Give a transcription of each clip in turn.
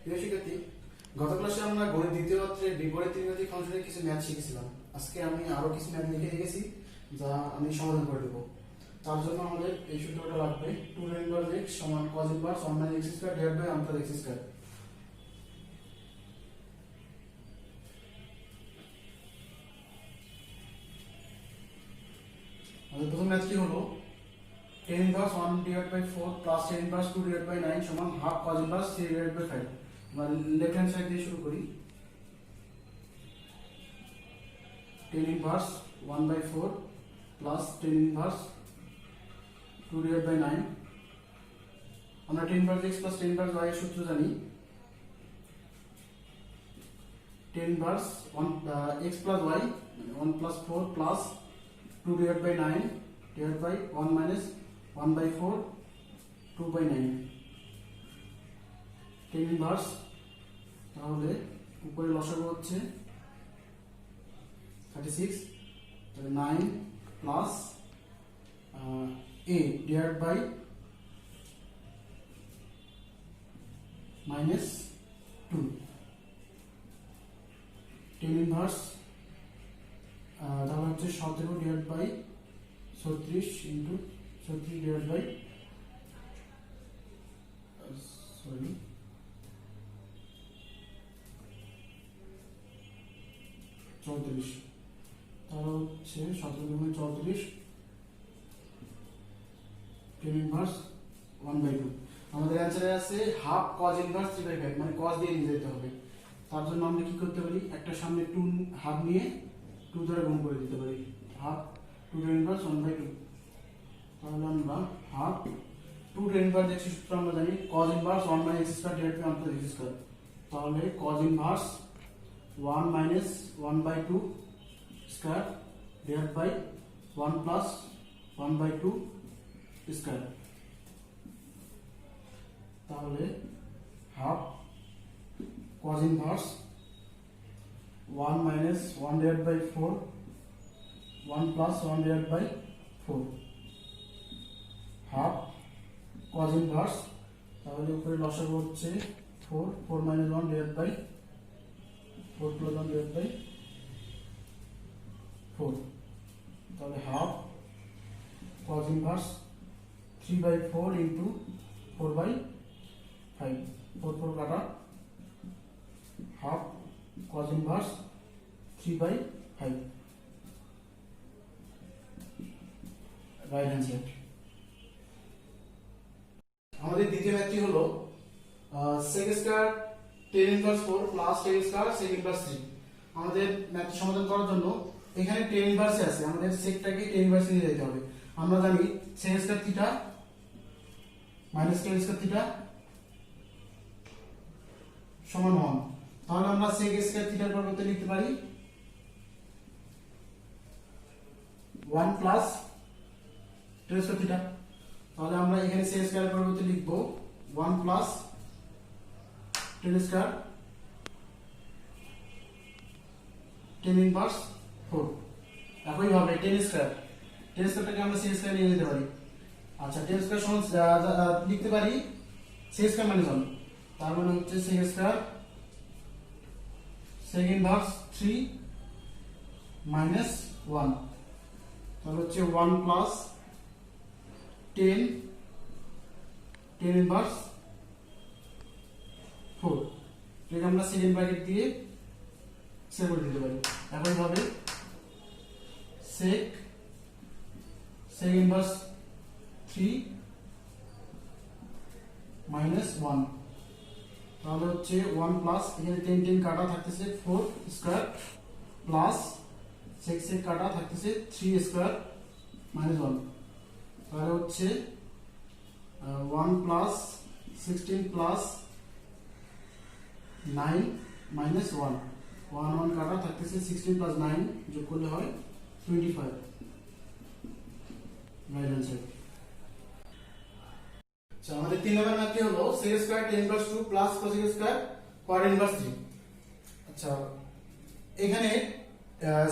প্রিয় শিক্ষার্থী, গত ক্লাসে আমরা গণিত দ্বিতীয় পত্রে বিপরীত ত্রিঘাতী ফাংশনের কিছু ম্যাথ শিখেছিলাম। আজকে আমি আরো কিছু ম্যাথ লিখে রেখেছি যা আমি সমাধান করে দেবো। তার জন্য আমাদের এই সূত্রটা লাগবে 2 tan inverse x সমান cos inverse 1 minus x square divided by 1 plus x square। আমাদের প্রথম ম্যাথটি হলো tan inverse 1 divided by 4 plus tan inverse 2 divided by 9 সমান half cos inverse 3 divided by 5। আমরা লেফট হ্যান্ড সাইড দিয়ে শুরু করি। tan inverse 1 by 4 plus tan inverse 2 divided by 9। আমরা tan inverse x plus tan inverse y এর সূত্র জানি। tan inverse 1 x plus y 1 plus 4 plus 2 divided by 9 divided by 1 minus 1 by 4 2 by 9। tan inverse তাহলে উপরে লসাগু হচ্ছে 36, তাহলে 9 plus 8 divided by minus 2। tan inverse তাহলে হচ্ছে 17 divided by 36 into 36 divided by 34, তাহলে হচ্ছে 17 গুণে 34 tan inverse 1 by 2। আমাদের অ্যানসারে আছে হাফ cos inverse 3 by 5, মানে cos দিয়ে নিয়ে যেতে হবে। তার জন্য আমরা কি করতে পারি, একটা সামনে 2 হাফ নিয়ে 2 দ্বারা গুণ করে দিতে পারি, হাফ 2 tan inverse 1 by 2। তাহলে আমরা হাফ 2 tan inverse x সূত্র আমরা জানি cos inverse 1 minus x square divided by 1 plus x square। তাহলে cos inverse 1 minus 1 by 2 square divided by 1 plus 1 by 2 square। তাহলে half cos inverse 1 minus 1 divided by 4 1 plus 1 divided by 4 half cos inverse, তাহলে উপরে লসাগু হচ্ছে 4 4 minus 1 divided by 4 plus 1 divided by 4। তাহলে half cos inverse 3 by 4 into 4 by 5, 4 4 কাটা, half cos inverse 3 by 5, right hand side. আমাদের দ্বিতীয় ম্যাথটি হলো sec square tan inverse 4 plus tan square sec inverse 3। আমাদের ম্যাথটি সমাধান করার জন্য এখানে tan inverse আছে, আমাদের secটাকে tan inverse নিয়ে যেতে হবে। আমরা জানি sec square theta minus tan square theta সমান 1। তাহলে আমরা sec স্কয়ার থিটার পরিবর্তে লিখতে পারি 1 plus tan স্কয়ার থিটা। তাহলে আমরা এখানে sec স্কয়ারের পরিবর্তে লিখব 1 plus tan square tan inverse 4। একই ভাবে tan স্কয়ারটাকে আমরা sec স্কয়ার নিয়ে যেতে পারি। আচ্ছা, tan স্কয়ার সমান লিখতে পারি sec স্কয়ার minus 1। তার মানে হচ্ছে sec square sec inverse 3 minus 1। তাহলে হচ্ছে 1 plus 10 tan inverse 4। এটাকে আমরা সেকেন্ড ব্র্যাকেট দিয়ে সেভ করে দিতে পারি। একইভাবে sec inverse 3 minus 1। তাহলে হচ্ছে 1 প্লাস এখানে 10 10 কাটা থাকতেছে 4 স্কয়ার প্লাস sec কাটা থাকতেছে 3 স্কয়ার minus 1। তাহলে হচ্ছে 1 প্লাস 16 প্লাস 9 minus 1 1 1 কাটা থাকতেছে 16 প্লাস 9 যোগ করলে হয় 25, রাইট आंसर। আচ্ছা, আমাদের 3 নম্বর ম্যাথটি হলো sec square tan inverse 2 plus cosec square cot inverse 3। আচ্ছা, এখানে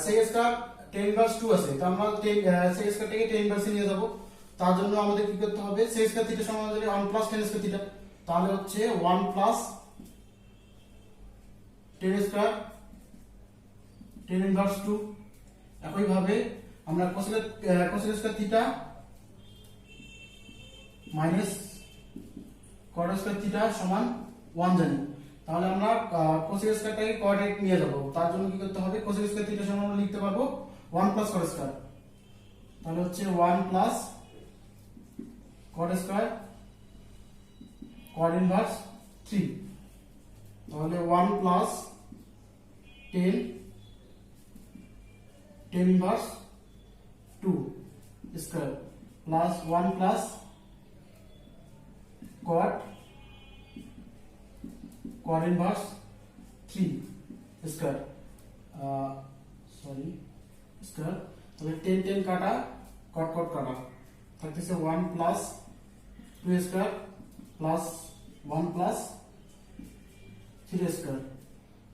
sec স্কয়ার tan inverse 2 আছে, তো আমরা sec স্কয়ারটাকে tan inverse নিয়ে যাব। তার জন্য আমাদের কি করতে হবে, sec স্কয়ার থিটা সমান হবে 1 plus tan স্কয়ার থিটা। তাহলে হচ্ছে 1 plus ten square ten inverse 2। একইভাবে আমরা কোসেক স্কয়ার থিটা মাইনাস কট স্কয়ার থিটা সমান 1 জানি। তাহলে আমরা কোসেক স্কয়ারটাকে কোঅর্ডিনেট নিয়ে যাব। তার জন্য কি করতে হবে, কোসেক স্কয়ার থিটা সমান আমরা লিখতে পারবো 1 প্লাস কট স্কয়ার। তাহলে হচ্ছে 1 প্লাস কট স্কয়ার কট ইনভার্স 3। তাহলে 1 plus 10 inverse 2 square plus 1 plus cot inverse 3 square square. তাহলে 10 কাটা cot কাটা থাকতেছে 1 plus 2 square plus 1 plus 3 square.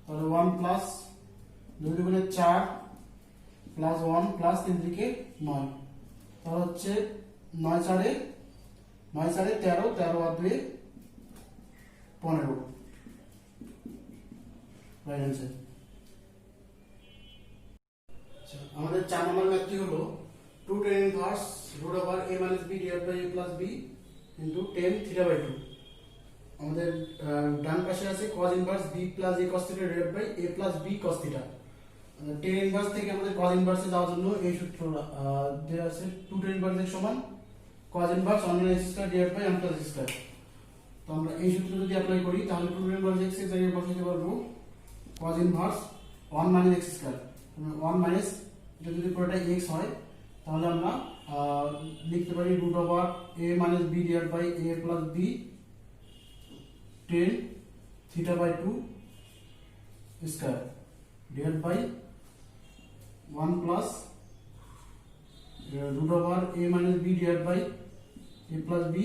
তাহলে 1 প্লাস 2 দুগুণে 4 প্লাস 1 প্লাস 3 দিকে 9। তাহলে হচ্ছে 9 4 13, 13 আর 2 15 রাইট आंसर। আমাদের 4 নম্বর ম্যাথটি হলো 2 tan inverse root over a minus b divided by a plus b into tan theta by 2। আমাদের ডান পাশে আছে cos inverse b plus a cos theta divided by a plus b cos theta। tan inverse থেকে আমাদের cos ইনভার্সে যাওয়ার জন্য এই সূত্রটা দেয়া আছে 2 tan ইনভার্স সমান cos inverse 1 minus x square divided by 1 plus x square। তো আমরা এই সূত্র যদি অ্যাপ্লাই করি তাহলে 2 tan inverse x এর জায়গায় বসাতে পারবো cos inverse 1 minus x square। 1 minus এটা যদি পুরোটা x হয় তাহলে আমরা লিখতে পারি root over a minus b divided by a plus b tan theta by 2 square divided by 1 plus root over a minus b divided by a plus b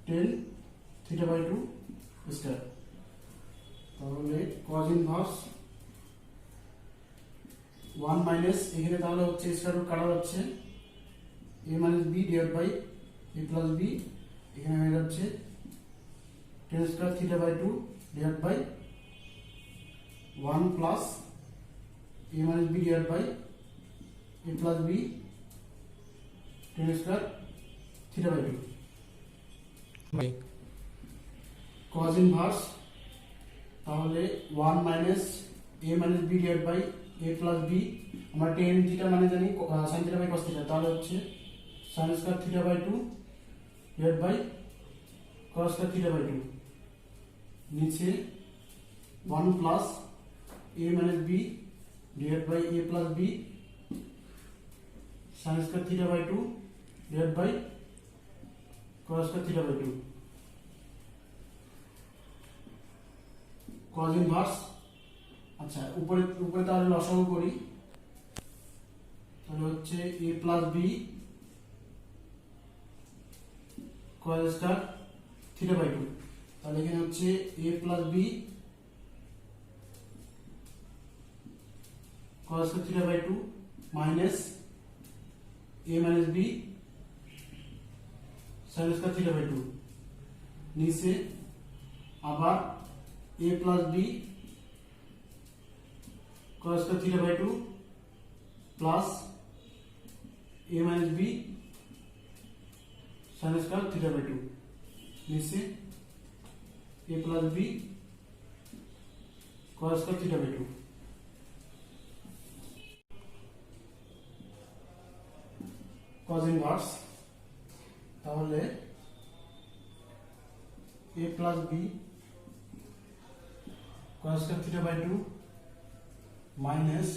tan theta by 2 square। তাহলে cos inverse 1 minus এখানে তাহলে হচ্ছে square root কাটা যাচ্ছে a minus b divided by a plus b, এখানে হয়ে যাচ্ছে tan square theta by 2 divided by 1 plus a minus b divided by a plus b tan square theta by 2। cos inverse তাহলে 1 minus a minus b divided by a plus b, আমরা tan theta মানে জানি sin theta by cos theta, তাহলে হচ্ছে sin square theta by 2 divided by cos square theta by 2। নিচে 1 plus a minus b divided by a plus b sin square theta by 2 divided by cos square theta by 2। cos inverse আচ্ছা উপরে তাহলে লসাগু করি, তাহলে হচ্ছে a plus b cos square theta by 2। তাহলে এখানে হচ্ছে a plus b cos square theta by 2 minus a minus b sin square theta by 2। নিচে আবার a plus b cos square theta by 2 plus a minus b sin square theta by 2। নিচে a plus b cos square theta by 2। cos inverse তাহলে a plus b cos square theta by 2 minus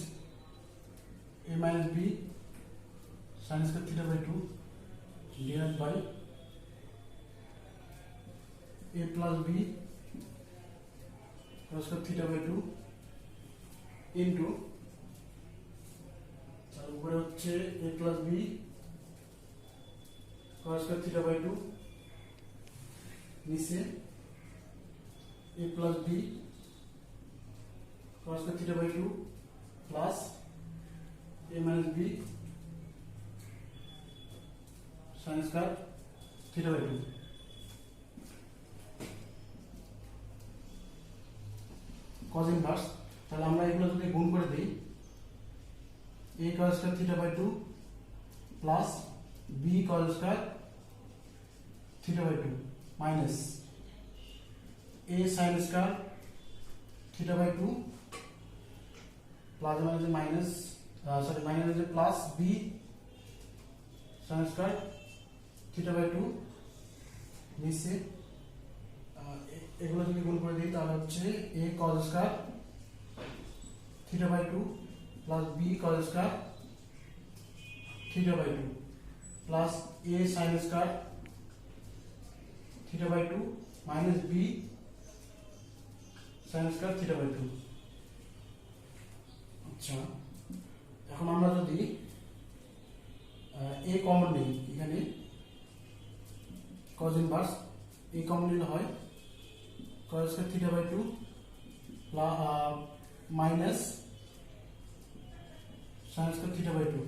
a minus b sin square theta by 2 divided by a plus b cos square theta by 2 into তার উপরে হচ্ছে a plus b cos square theta by 2 নিচে a plus b cos square theta by 2 plus a minus b sin square theta by 2। Cos inverse, তাহলে আমরা এগুলো যদি গুণ করে দিই, a cos square theta by 2 plus b cos square theta by 2 minus a sin square theta by 2 plus মানে minus minus plus b sin square theta by 2 নিচে এগুলো যদি গুণ করে দিই তাহলে হচ্ছে a cos square theta by 2 plus b cos square theta by 2 plus a sin square theta by 2 minus b sin square theta by 2। আচ্ছা, এখন আমরা যদি a কমন নিই, এখানে cos ইনভার্স a কমন নিলে হয় cos square theta by 2 minus sin square theta by 2,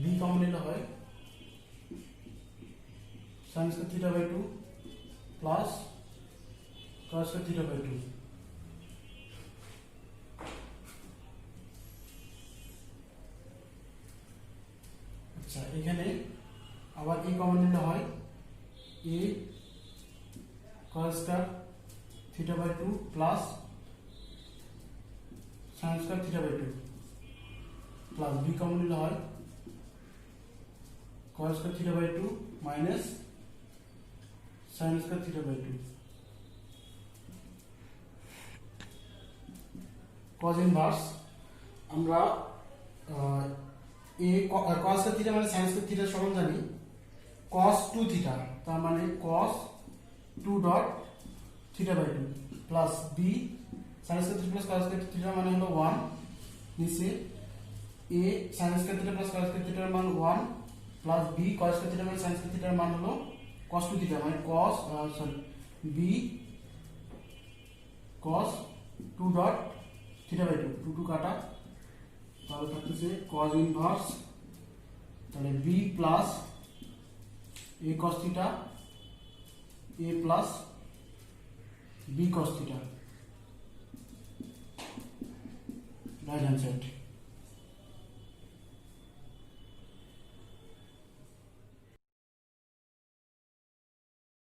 b common নিলে হয় sin square theta by 2 plus cos square theta by 2। আচ্ছা, এখানে আবার a কমন নিলে হয় a cos square theta by 2 plus sin square theta by 2 plus b common নিলে হয় cos square theta by 2 minus sin square theta by 2। cos inverse আমরা cos square theta মানে sin square theta সমান জানি cos 2 theta, তার মানে cos 2 dot theta by 2 plus b sin square theta plus cos square theta মানে হলো 1, নিচে a sin square theta plus cos square থিটার মান 1 plus b cos square theta মানে sin স্কয়ার থিটার মান হলো cos 2 থিটা, মানে b cos 2 dot theta by 2, 2 কাটা, তাহলে থাকতেছে cos ইনভার্স, তাহলে b plus a cos theta a plus b cos theta, right hand side.